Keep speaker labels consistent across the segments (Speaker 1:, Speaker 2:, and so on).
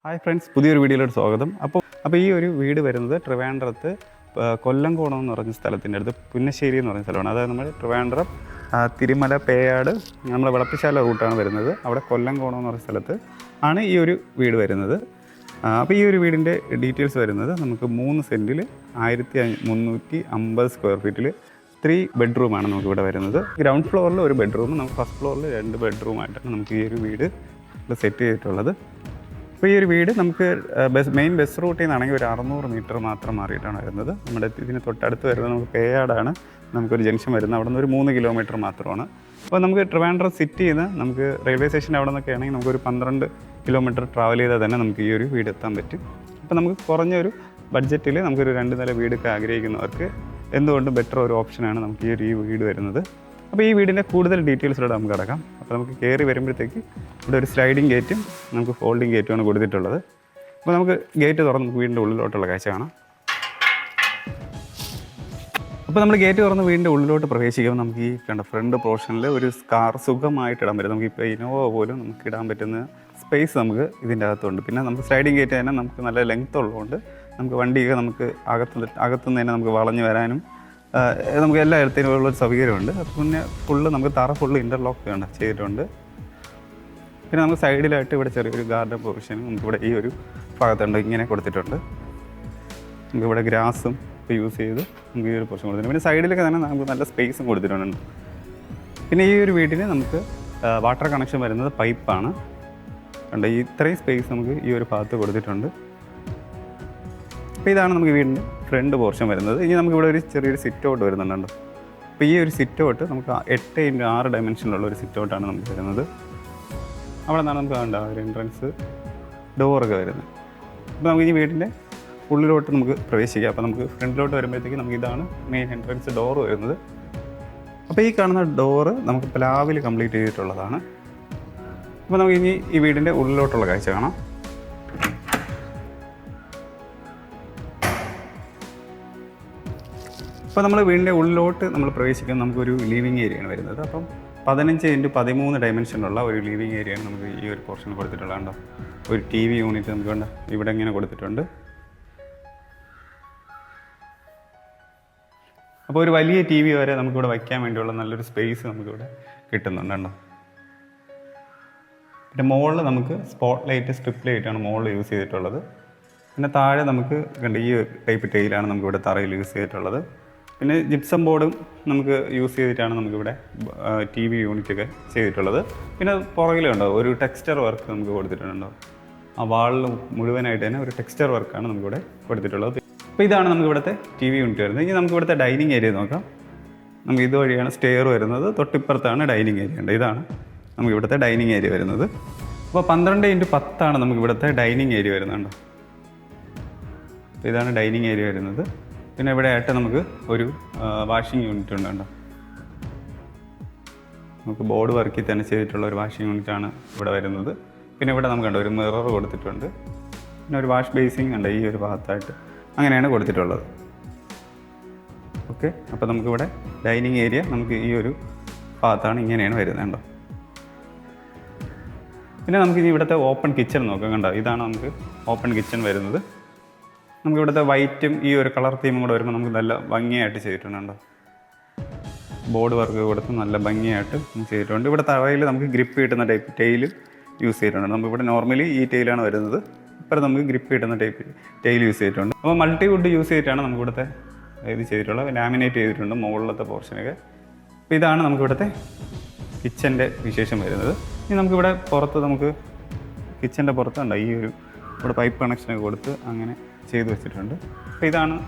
Speaker 1: Hi friends, പുതിയൊരു വീഡിയോയിലോട്ട് സ്വാഗതം. അപ്പോൾ ഈ ഒരു വീട് വരുന്നത് ട്രിവാൻഡ്രത്ത് കൊല്ലംകോണം എന്ന് പറഞ്ഞ സ്ഥലത്തിൻ്റെ അടുത്ത് പുന്നശ്ശേരി എന്ന് പറഞ്ഞ സ്ഥലമാണ്. അതായത് നമ്മൾ ട്രിവാൻഡ്രം തിരുമല പേയാട് നമ്മൾ വിളപ്പിശാല റൂട്ടാണ് വരുന്നത്. അവിടെ കൊല്ലംകോണം എന്ന് പറഞ്ഞ സ്ഥലത്ത് ആണ് ഈ ഒരു വീട് വരുന്നത്. അപ്പോൾ ഈ ഒരു വീടിൻ്റെ ഡീറ്റെയിൽസ് വരുന്നത് നമുക്ക് 3 സെൻറ്റിൽ 1350 സ്ക്വയർ ഫീറ്റിൽ 3 ബെഡ്റൂമാണ് നമുക്കിവിടെ വരുന്നത്. ഗ്രൗണ്ട് ഫ്ലോറിൽ ഒരു ബെഡ്റൂം, നമുക്ക് ഫസ്റ്റ് ഫ്ലോറിൽ 2 ബെഡ്റൂമായിട്ടാണ് നമുക്ക് ഈ ഒരു വീട് സെറ്റ് ചെയ്തിട്ടുള്ളത്. അപ്പോൾ ഈ ഒരു വീട് നമുക്ക് മെയിൻ ബസ് റൂട്ടിൽ നിന്നാണെങ്കിൽ ഒരു 600 മീറ്റർ മാത്രം മാറിയിട്ടാണ് വരുന്നത്. നമ്മുടെ ഇതിന് തൊട്ടടുത്ത് വരുന്നത് നമുക്ക് പേയാടാണ് നമുക്കൊരു ജംഗ്ഷൻ വരുന്നത്. അവിടെ നിന്ന് ഒരു 3 കിലോമീറ്റർ മാത്രമാണ്. അപ്പോൾ നമുക്ക് ട്രിവാൻഡ്രം സിറ്റിയിൽ നിന്ന് നമുക്ക് റെയിൽവേ സ്റ്റേഷൻ അവിടെ നിന്നൊക്കെ ആണെങ്കിൽ നമുക്കൊരു 12 കിലോമീറ്റർ ട്രാവൽ ചെയ്താൽ തന്നെ നമുക്ക് ഈ ഒരു വീട് എത്താൻ പറ്റും. അപ്പോൾ നമുക്ക് കുറഞ്ഞൊരു ബഡ്ജറ്റിൽ നമുക്കൊരു 2 നില വീടൊക്കെ ആഗ്രഹിക്കുന്നവർക്ക് എന്തുകൊണ്ടും ബെറ്റർ ഒരു ഓപ്ഷനാണ് നമുക്ക് ഈ വീട് വരുന്നത്. അപ്പോൾ ഈ വീടിൻ്റെ കൂടുതൽ ഡീറ്റെയിൽസിലൂടെ നമുക്ക് കിടക്കാം. അപ്പോൾ നമുക്ക് കയറി വരുമ്പോഴത്തേക്ക് ഇവിടെ ഒരു സ്ലൈഡിങ് ഗേറ്റും നമുക്ക് ഫോൾഡിങ് ഗേറ്റുമാണ് കൊടുത്തിട്ടുള്ളത്. അപ്പോൾ നമുക്ക് ഗേറ്റ് തുറന്ന് നമുക്ക് വീടിൻ്റെ ഉള്ളിലോട്ടുള്ള കാഴ്ച കാണാം. അപ്പോൾ നമ്മൾ ഗേറ്റ് തുറന്ന് വീടിൻ്റെ ഉള്ളിലോട്ട് പ്രവേശിക്കുമ്പോൾ നമുക്ക് ഈ കണ്ട ഫ്രണ്ട് പോർഷനിൽ ഒരു കാർ സുഖമായിട്ട് ഇടാൻ പറ്റും. നമുക്കിപ്പോൾ ഇനോവ പോലും നമുക്ക് ഇടാൻ പറ്റുന്ന സ്പേസ് നമുക്ക് ഇതിൻ്റെ അകത്തുണ്ട്. പിന്നെ നമുക്ക് സ്ലൈഡിങ് ഗേറ്റ് തന്നെ നമുക്ക് നല്ല ലെങ്ത് ഉള്ളതുകൊണ്ട് നമുക്ക് വണ്ടിയൊക്കെ നമുക്ക് അകത്തുനിന്ന് തന്നെ നമുക്ക് വളഞ്ഞ് വരാനും നമുക്ക് എല്ലാ ഇടത്തിനും ഉള്ളൊരു സൗകര്യമുണ്ട്. പിന്നെ ഫുള്ള് നമുക്ക് തറ ഫുള്ള് ഇൻ്റർലോക്ക് ചെയ്തിട്ടുണ്ട്. പിന്നെ നമുക്ക് സൈഡിലായിട്ട് ഇവിടെ ചെറിയൊരു ഗാർഡൻ പ്രൊവിഷൻ നമുക്കിവിടെ ഈ ഒരു ഭാഗത്തുണ്ട് ഇങ്ങനെ കൊടുത്തിട്ടുണ്ട്. നമുക്കിവിടെ ഗ്രാസും യൂസ് ചെയ്ത് നമുക്ക് ഈ ഒരു പോർഷൻ കൊടുത്തിട്ടുണ്ട്. പിന്നെ സൈഡിലൊക്കെ തന്നെ നമുക്ക് നല്ല സ്പേസും കൊടുത്തിട്ടുണ്ട്. പിന്നെ ഈ ഒരു വീട്ടിന് നമുക്ക് വാട്ടർ കണക്ഷൻ വരുന്നത് പൈപ്പാണ്. കണ്ടോ, ഇത്രയും സ്പേസ് നമുക്ക് ഈ ഒരു ഭാഗത്ത് കൊടുത്തിട്ടുണ്ട്. അപ്പോൾ ഇതാണ് നമുക്ക് വീടിൻ്റെ ഫ്രണ്ട് പോർഷൻ വരുന്നത്. ഇനി നമുക്കിവിടെ ഒരു ചെറിയൊരു സിറ്റ് ഔട്ട് വരുന്നുണ്ടോ. അപ്പോൾ ഈ ഒരു സിറ്റ് ഔട്ട് നമുക്ക് 8x6 ഡയമെൻഷനിലുള്ള ഒരു സിറ്റ് ഔട്ടാണ് നമുക്ക് വരുന്നത്. അവിടെ നിന്നാണ് നമുക്ക് വേണ്ട ഒരു എൻട്രൻസ് ഡോറൊക്കെ വരുന്നത്. അപ്പോൾ നമുക്ക് ഈ വീടിൻ്റെ ഉള്ളിലോട്ട് നമുക്ക് പ്രവേശിക്കാം. അപ്പോൾ നമുക്ക് ഫ്രണ്ടിലോട്ട് വരുമ്പോഴത്തേക്ക് നമുക്ക് ഇതാണ് മെയിൻ എൻട്രൻസ് ഡോറ് വരുന്നത്. അപ്പോൾ ഈ കാണുന്ന ഡോറ് നമുക്ക് പ്ലാവിൽ കംപ്ലീറ്റ് ചെയ്തിട്ടുള്ളതാണ്. അപ്പോൾ നമുക്ക് ഇനി ഈ വീടിൻ്റെ ഉള്ളിലോട്ടുള്ള കാഴ്ച കാണാം. അപ്പോൾ നമ്മൾ വീടിൻ്റെ ഉള്ളിലോട്ട് നമ്മൾ പ്രവേശിക്കാൻ നമുക്കൊരു ലിവിങ് ഏരിയയാണ് വരുന്നത്. അപ്പം 15x13 ഡയമെൻഷനുള്ള ഒരു ലിവിങ് ഏരിയയാണ് നമുക്ക് ഈ ഒരു പോർഷൻ കൊടുത്തിട്ടുള്ളതുണ്ടോ. ഒരു TV യൂണിറ്റ് നമുക്ക് വേണ്ട ഇവിടെ ഇങ്ങനെ കൊടുത്തിട്ടുണ്ട്. അപ്പോൾ ഒരു വലിയ TV വരെ നമുക്കിവിടെ വയ്ക്കാൻ വേണ്ടിയുള്ള നല്ലൊരു സ്പേസ് നമുക്കിവിടെ കിട്ടുന്നുണ്ടോ. പിന്നെ മുകളിൽ നമുക്ക് സ്പോട്ട് ലൈറ്റ്, സ്ട്രിപ്പ് ലൈറ്റാണ് മുകളിൽ യൂസ് ചെയ്തിട്ടുള്ളത്. പിന്നെ താഴെ നമുക്ക് കണ്ട ഈ ടൈപ്പ് ടൈലാണ് നമുക്കിവിടെ തറയിൽ യൂസ് ചെയ്തിട്ടുള്ളത്. പിന്നെ ജിപ്സം ബോർഡും നമുക്ക് യൂസ് ചെയ്തിട്ടാണ് നമുക്കിവിടെ TV യൂണിറ്റൊക്കെ ചെയ്തിട്ടുള്ളത്. പിന്നെ പുറകിലുണ്ടോ ഒരു ടെക്സ്ചർ വർക്ക് നമുക്ക് കൊടുത്തിട്ടുണ്ടോ. ആ വാളിൽ മുഴുവനായിട്ട് തന്നെ ഒരു ടെക്സ്ചർ വർക്കാണ് നമുക്കിവിടെ കൊടുത്തിട്ടുള്ളത്. അപ്പോൾ ഇതാണ് നമുക്കിവിടുത്തെ TV യൂണിറ്റ് വരുന്നത്. ഇനി നമുക്കിവിടുത്തെ ഡൈനിങ് ഏരിയ നോക്കാം. നമുക്ക് ഇതുവഴിയാണ് സ്റ്റെയർ വരുന്നത്. തൊട്ടിപ്പുറത്താണ് ഡൈനിങ് ഏരിയ ഉണ്ട്. ഇതാണ് നമുക്കിവിടുത്തെ ഡൈനിങ് ഏരിയ വരുന്നത്. അപ്പോൾ 12x10 നമുക്കിവിടുത്തെ ഡൈനിങ് ഏരിയ വരുന്നുണ്ടോ. അപ്പോൾ ഇതാണ് ഡൈനിങ് ഏരിയ വരുന്നത്. പിന്നെ ഇവിടെ ആയിട്ട് നമുക്ക് ഒരു വാഷിംഗ് യൂണിറ്റ് ഉണ്ട്. നമുക്ക് ബോർഡ് വർക്കിൽ തന്നെ ചെയ്തിട്ടുള്ള ഒരു വാഷിംഗ് യൂണിറ്റാണ് ഇവിടെ വരുന്നത്. പിന്നെ ഇവിടെ നമുക്ക് കണ്ടോ ഒരു മിറർ കൊടുത്തിട്ടുണ്ട്. പിന്നെ ഒരു വാഷ് ബേസിങ് ഉണ്ട് ഈ ഒരു ഭാഗത്തായിട്ട്. അങ്ങനെയാണ് കൊടുത്തിട്ടുള്ളത്. ഓക്കെ, അപ്പോൾ നമുക്കിവിടെ ഡൈനിങ് ഏരിയ നമുക്ക് ഈ ഒരു ഭാഗത്താണ് ഇങ്ങനെയാണ് വരുന്നത് കണ്ടോ. പിന്നെ നമുക്ക് ഇനി ഇവിടുത്തെ ഓപ്പൺ കിച്ചൺ നോക്കാം. കണ്ടോ, ഇതാണ് നമുക്ക് ഓപ്പൺ കിച്ചൺ വരുന്നത്. നമുക്ക് ഇവിടുത്തെ വൈറ്റും ഈ ഒരു കളർ തീമും കൂടെ വരുമ്പോൾ നമുക്ക് നല്ല ഭംഗിയായിട്ട് ചെയ്തിട്ടുണ്ടോ. ബോർഡ് വർക്ക് കൊടുത്ത് നല്ല ഭംഗിയായിട്ട് ചെയ്തിട്ടുണ്ട്. ഇവിടെ തറയിൽ നമുക്ക് ഗ്രിപ്പ് കിട്ടുന്ന ടൈപ്പ് ടൈൽ യൂസ് ചെയ്തിട്ടുണ്ട്. നമുക്കിവിടെ നോർമലി ഈ ടൈലാണ് വരുന്നത്. ഇപ്പോൾ നമുക്ക് ഗ്രിപ്പ് കിട്ടുന്ന ടൈപ്പ് ടൈൽ യൂസ് ചെയ്തിട്ടുണ്ട്. അപ്പോൾ മൾട്ടിവുഡ് യൂസ് ചെയ്തിട്ടാണ് നമുക്കിവിടുത്തെ ഇത് ചെയ്തിട്ടുള്ളത്. ലാമിനേറ്റ് ചെയ്തിട്ടുണ്ട് മുകളിലത്തെ പോർഷനൊക്കെ. അപ്പോൾ ഇതാണ് നമുക്കിവിടുത്തെ കിച്ചൻ്റെ വിശേഷം വരുന്നത്. ഇനി നമുക്കിവിടെ പുറത്ത് നമുക്ക് കിച്ചൻ്റെ പുറത്തുണ്ടോ ഈ ഒരു ഇവിടെ പൈപ്പ് കണക്ഷനൊക്കെ കൊടുത്ത് അങ്ങനെ ചെയ്ത് വെച്ചിട്ടുണ്ട്. അപ്പോൾ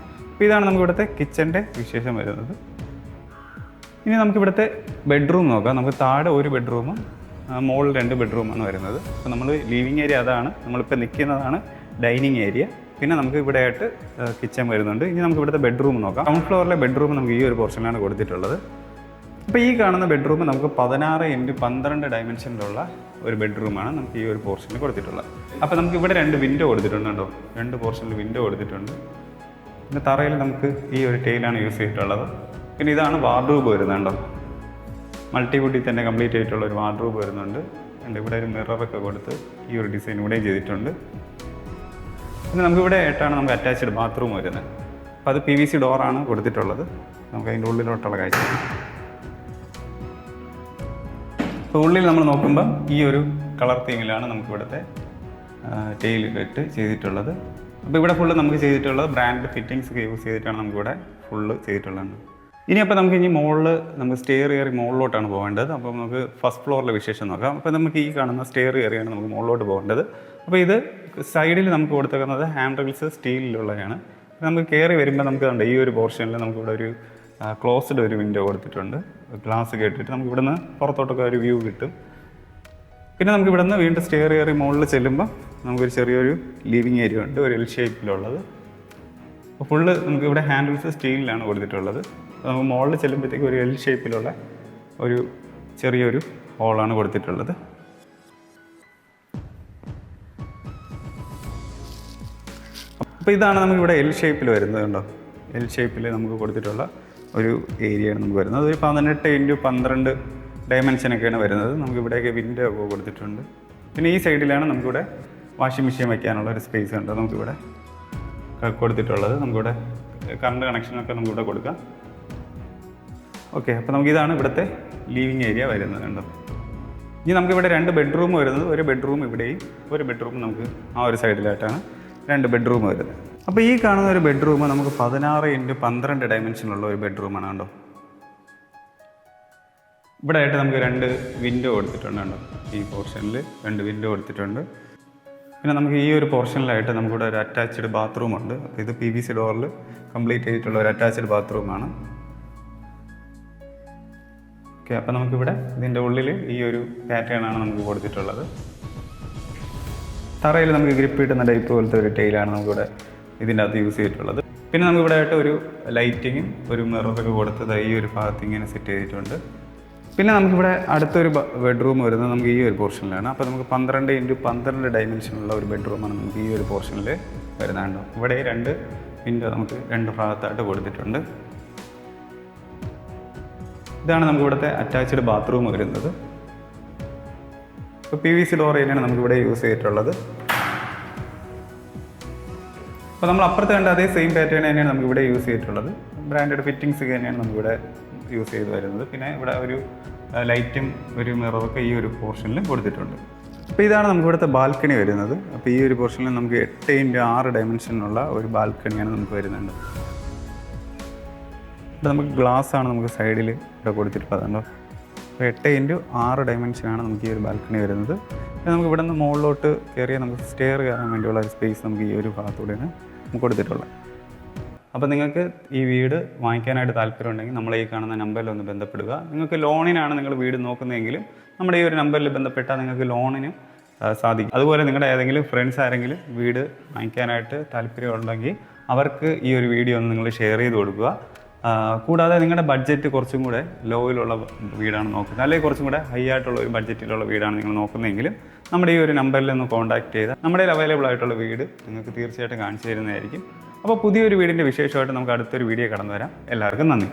Speaker 1: ഇതാണ് നമുക്കിവിടുത്തെ കിച്ചൻ്റെ വിശേഷം വരുന്നത്. ഇനി നമുക്കിവിടുത്തെ ബെഡ്റൂം നോക്കാം. നമുക്ക് താഴെ ഒരു ബെഡ്റൂമും മുകളിൽ 2 ബെഡ്റൂമാണ് വരുന്നത്. അപ്പോൾ നമ്മൾ ലിവിങ് ഏരിയ അതാണ്, നമ്മളിപ്പോൾ നിൽക്കുന്നതാണ് ഡൈനിങ് ഏരിയ. പിന്നെ നമുക്ക് ഇവിടെ ആയിട്ട് കിച്ചൺ വരുന്നുണ്ട്. ഇനി നമുക്ക് ഇവിടുത്തെ ബെഡ്റൂം നോക്കാം. ഗ്രൗണ്ട് ഫ്ലോറിലെ ബെഡ്റൂം നമുക്ക് ഈ ഒരു പോർഷനിലാണ് കൊടുത്തിട്ടുള്ളത്. അപ്പോൾ ഈ കാണുന്ന ബെഡ്റൂം നമുക്ക് 16x12 ഡയമെൻഷനിലുള്ള ഒരു ബെഡ്റൂമാണ് നമുക്ക് ഈ ഒരു പോർഷനിൽ കൊടുത്തിട്ടുള്ളത്. അപ്പോൾ നമുക്ക് ഇവിടെ 2 വിൻഡോ കൊടുത്തിട്ടുണ്ട് കേട്ടോ. 2 പോർഷനിൽ വിൻഡോ കൊടുത്തിട്ടുണ്ട്. പിന്നെ തറയിൽ നമുക്ക് ഈ ഒരു ടൈലാണ് യൂസ് ചെയ്തിട്ടുള്ളത്. പിന്നെ ഇതാണ് വാർഡ്രോബ് വരുന്നുണ്ടോ. മൾട്ടിവുഡിൽ തന്നെ കംപ്ലീറ്റ് ആയിട്ടുള്ള ഒരു വാർഡ്രോബ് വരുന്നുണ്ട്. ഇവിടെ ഒരു മിററൊക്കെ കൊടുത്ത് ഈ ഒരു ഡിസൈൻ ഇവിടെയും ചെയ്തിട്ടുണ്ട്. പിന്നെ നമുക്കിവിടെ ആയിട്ടാണ് നമുക്ക് അറ്റാച്ച്ഡ് ബാത്റൂം വരുന്നത്. അപ്പോൾ അത് PVC ഡോറാണ് കൊടുത്തിട്ടുള്ളത്. നമുക്ക് അതിൻ്റെ ഉള്ളിലോട്ടുള്ള കാഴ്ച. അപ്പോൾ ഉള്ളിൽ നമ്മൾ നോക്കുമ്പോൾ ഈ ഒരു കളർ തീമിലാണ് നമുക്കിവിടുത്തെ ടെയിൽ കെട്ട് ചെയ്തിട്ടുള്ളത്. അപ്പോൾ ഇവിടെ ഫുള്ള് നമുക്ക് ചെയ്തിട്ടുള്ളത് ബ്രാൻഡ് ഫിറ്റിങ്സ് ഒക്കെ യൂസ് ചെയ്തിട്ടാണ് നമുക്കിവിടെ ഫുള്ള് ചെയ്തിട്ടുള്ളത്. അപ്പോൾ നമുക്ക് മുകളിൽ നമുക്ക് സ്റ്റെയർ കയറി മുകളിലോട്ടാണ് പോകേണ്ടത്. അപ്പോൾ നമുക്ക് ഫസ്റ്റ് ഫ്ലോറിലെ വിശേഷം നോക്കാം. അപ്പോൾ നമുക്ക് ഈ കാണുന്ന സ്റ്റെയർ കയറിയാണ് നമുക്ക് മുകളിലോട്ട് പോകേണ്ടത്. അപ്പോൾ ഇത് സൈഡിൽ നമുക്ക് കൊടുത്തേക്കുന്നത് ഹാൻഡ് റെയിൽസ് സ്റ്റീലിലുള്ളതാണ്. നമുക്ക് കയറി വരുമ്പോൾ നമുക്ക് കണ്ട ഈ ഒരു പോർഷനിൽ നമുക്കിവിടെ ഒരു ക്ലോസ്ഡ് ഒരു വിൻഡോ കൊടുത്തിട്ടുണ്ട്. ഗ്ലാസ് കേട്ടിട്ട് നമുക്ക് ഇവിടുന്ന് പുറത്തോട്ടൊക്കെ ഒരു വ്യൂ കിട്ടും. പിന്നെ നമുക്ക് ഇവിടുന്ന് വീണ്ടും സ്റ്റെയർ കയറി മുകളിൽ ചെല്ലുമ്പോൾ നമുക്കൊരു ചെറിയൊരു ലിവിങ് ഏരിയ ഉണ്ട്, ഒരു എൽ ഷേപ്പിലുള്ളത്. അപ്പോൾ ഫുള്ള് നമുക്ക് ഇവിടെ ഹാൻഡിൽസ് സ്റ്റീലിലാണ് കൊടുത്തിട്ടുള്ളത്. നമുക്ക് മുകളിൽ ചെല്ലുമ്പോഴത്തേക്ക് ഒരു എൽ ഷേപ്പിലുള്ള ഒരു ചെറിയൊരു ഹോളാണ് കൊടുത്തിട്ടുള്ളത്. അപ്പോൾ ഇതാണ് നമുക്കിവിടെ എൽ ഷേപ്പിൽ വരുന്നത്. കണ്ടോ, എൽ ഷേപ്പിൽ നമുക്ക് കൊടുത്തിട്ടുള്ള ഒരു ഏരിയയാണ് നമുക്ക് വരുന്നത്. ഒരു 18x12 ഡയമെൻഷനൊക്കെയാണ് വരുന്നത്. നമുക്കിവിടെയൊക്കെ വിൻഡോ ഒക്കെ കൊടുത്തിട്ടുണ്ട്. പിന്നെ ഈ സൈഡിലാണ് നമുക്കിവിടെ വാഷിംഗ് മെഷീൻ വയ്ക്കാനുള്ള ഒരു സ്പേസ് ഉണ്ട് നമുക്കിവിടെ കൊടുത്തിട്ടുള്ളത്. നമുക്കിവിടെ കറണ്ട് കണക്ഷനൊക്കെ നമുക്കിവിടെ കൊടുക്കാം. ഓക്കെ, അപ്പോൾ നമുക്കിതാണ് ഇവിടുത്തെ ലിവിങ് ഏരിയ വരുന്നത്. കണ്ടോ, ഇനി നമുക്കിവിടെ 2 ബെഡ്റൂം വരുന്നത്. ഒരു ബെഡ്റൂം ഇവിടെയും ഒരു ബെഡ്റൂം നമുക്ക് ആ ഒരു സൈഡിലായിട്ടാണ് 2 ബെഡ്റൂം വരുന്നത്. അപ്പോൾ ഈ കാണുന്ന ഒരു ബെഡ്റൂം നമുക്ക് 16x12 ഡയമെൻഷനുള്ള ഒരു ബെഡ്റൂമാണ്. കണ്ടോ, ഇവിടെ ആയിട്ട് നമുക്ക് 2 വിൻഡോ കൊടുത്തിട്ടുണ്ട്. കണ്ടോ, ഈ പോർഷനിൽ 2 വിൻഡോ കൊടുത്തിട്ടുണ്ട്. പിന്നെ നമുക്ക് ഈ ഒരു പോർഷനിലായിട്ട് നമുക്കിവിടെ ഒരു അറ്റാച്ച്ഡ് ബാത്റൂം ഉണ്ട്. അപ്പോൾ ഇത് PVC ഡോറിൽ കംപ്ലീറ്റ് ചെയ്തിട്ടുള്ള ഒരു അറ്റാച്ച്ഡ് ബാത്റൂമാണ്. ഓക്കെ, അപ്പോൾ നമുക്കിവിടെ ഇതിൻ്റെ ഉള്ളിൽ ഈ ഒരു പാറ്റേൺ ആണ് നമുക്ക് കൊടുത്തിട്ടുള്ളത്. തറയിൽ നമുക്ക് ഗ്രിപ്പ് കിട്ടുന്ന ടൈപ്പ് പോലത്തെ ഒരു ടൈലാണ് നമുക്കിവിടെ ഇതിൻ്റെ അകത്ത് യൂസ് ചെയ്തിട്ടുള്ളത്. പിന്നെ നമുക്കിവിടെ ആയിട്ട് ഒരു ലൈറ്റിങ്ങും ഒരു മിററൊക്കെ കൊടുത്തത് ഈ ഒരു ഭാഗത്ത് ഇങ്ങനെ സെറ്റ് ചെയ്തിട്ടുണ്ട്. പിന്നെ നമുക്കിവിടെ അടുത്തൊരു ബെഡ്റൂം വരുന്നത് നമുക്ക് ഈ ഒരു പോർഷനിലാണ്. അപ്പോൾ നമുക്ക് 12x12 ഡയമെൻഷനുള്ള ഒരു ബെഡ്റൂമാണ് നമുക്ക് ഈ ഒരു പോർഷനിൽ വരുന്നുണ്ടോ. ഇവിടെ 2 വിൻഡോ നമുക്ക് 2 ഭാഗത്തായിട്ട് കൊടുത്തിട്ടുണ്ട്. ഇതാണ് നമുക്ക് ഇവിടുത്തെ അറ്റാച്ച്ഡ് ബാത്റൂം വരുന്നത്. ഇപ്പോൾ PVC ഡോർ തന്നെയാണ് നമുക്കിവിടെ യൂസ് ചെയ്തിട്ടുള്ളത്. അപ്പോൾ നമ്മൾ അപ്പുറത്ത് കണ്ട അതേ സെയിം പാറ്റേൺ തന്നെയാണ് നമുക്കിവിടെ യൂസ് ചെയ്തിട്ടുള്ളത്. ബ്രാൻഡഡ് ഫിറ്റിങ്സ് ഒക്കെ തന്നെയാണ് നമുക്കിവിടെ യൂസ് ചെയ്ത് വരുന്നത്. പിന്നെ ഇവിടെ ഒരു ലൈറ്റും ഒരു മിററൊക്കെ ഈ ഒരു പോർഷനിൽ കൊടുത്തിട്ടുണ്ട്. അപ്പോൾ ഇതാണ് നമുക്ക് ഇവിടുത്തെ ബാൽക്കണി വരുന്നത്. അപ്പോൾ ഈ ഒരു പോർഷനിൽ നമുക്ക് 8x6 ഡയമെൻഷനുള്ള ഒരു ബാൽക്കണിയാണ് നമുക്ക് വരുന്നുണ്ട്. ഇവിടെ നമുക്ക് ഗ്ലാസ്സാണ് നമുക്ക് സൈഡിൽ ഇവിടെ കൊടുത്തിട്ടുള്ളത്. കണ്ടോ, അപ്പോൾ 8x6 ഡയമെൻഷനാണ് നമുക്ക് ഈ ഒരു ബാൽക്കണി വരുന്നത്. പിന്നെ നമുക്ക് ഇവിടെ നിന്ന് മുകളിലോട്ട് കയറിയാൽ നമുക്ക് സ്റ്റെയർ കയറാൻ വേണ്ടിയുള്ള ഒരു സ്പേസ് നമുക്ക് ഈ ഒരു ഭാഗത്തൂടെയാണ് നമുക്ക് കൊടുത്തിട്ടുള്ളത്. അപ്പോൾ നിങ്ങൾക്ക് ഈ വീട് വാങ്ങിക്കാനായിട്ട് താല്പര്യമുണ്ടെങ്കിൽ നമ്മളെ ഈ കാണുന്ന നമ്പറിൽ ഒന്ന് ബന്ധപ്പെടുക. നിങ്ങൾക്ക് ലോണിനാണ് നിങ്ങൾ വീട് നോക്കുന്നതെങ്കിലും നമ്മുടെ ഈ ഒരു നമ്പറിൽ ബന്ധപ്പെട്ടാൽ നിങ്ങൾക്ക് ലോണിന് സാധിക്കും. അതുപോലെ നിങ്ങളുടെ ഏതെങ്കിലും ഫ്രണ്ട്സ് ആരെങ്കിലും വീട് വാങ്ങിക്കാനായിട്ട് താല്പര്യമുണ്ടെങ്കിൽ അവർക്ക് ഈ ഒരു വീഡിയോ ഒന്ന് നിങ്ങൾ ഷെയർ ചെയ്ത് കൊടുക്കുക. കൂടാതെ നിങ്ങളുടെ ബഡ്ജറ്റ് കുറച്ചും കൂടെ ലോയിലുള്ള വീടാണ് നോക്കുന്നത്, അല്ലെങ്കിൽ കുറച്ചും കൂടെ ഹൈ ആയിട്ടുള്ള ഒരു ബഡ്ജറ്റിലുള്ള വീടാണ് നിങ്ങൾ നോക്കുന്നതെങ്കിലും നമ്മുടെ ഈ ഒരു നമ്പറിൽ ഒന്ന് കോൺടാക്ട് ചെയ്താൽ നമ്മുടെ അവൈലബിൾ ആയിട്ടുള്ള വീട് നിങ്ങൾക്ക് തീർച്ചയായിട്ടും കാണിച്ചു തരുന്നതായിരിക്കും. അപ്പോൾ പുതിയൊരു വീടിൻ്റെ വിശേഷമായിട്ട് നമുക്ക് അടുത്തൊരു വീഡിയോ കടന്നു വരാം. എല്ലാവർക്കും നന്ദി.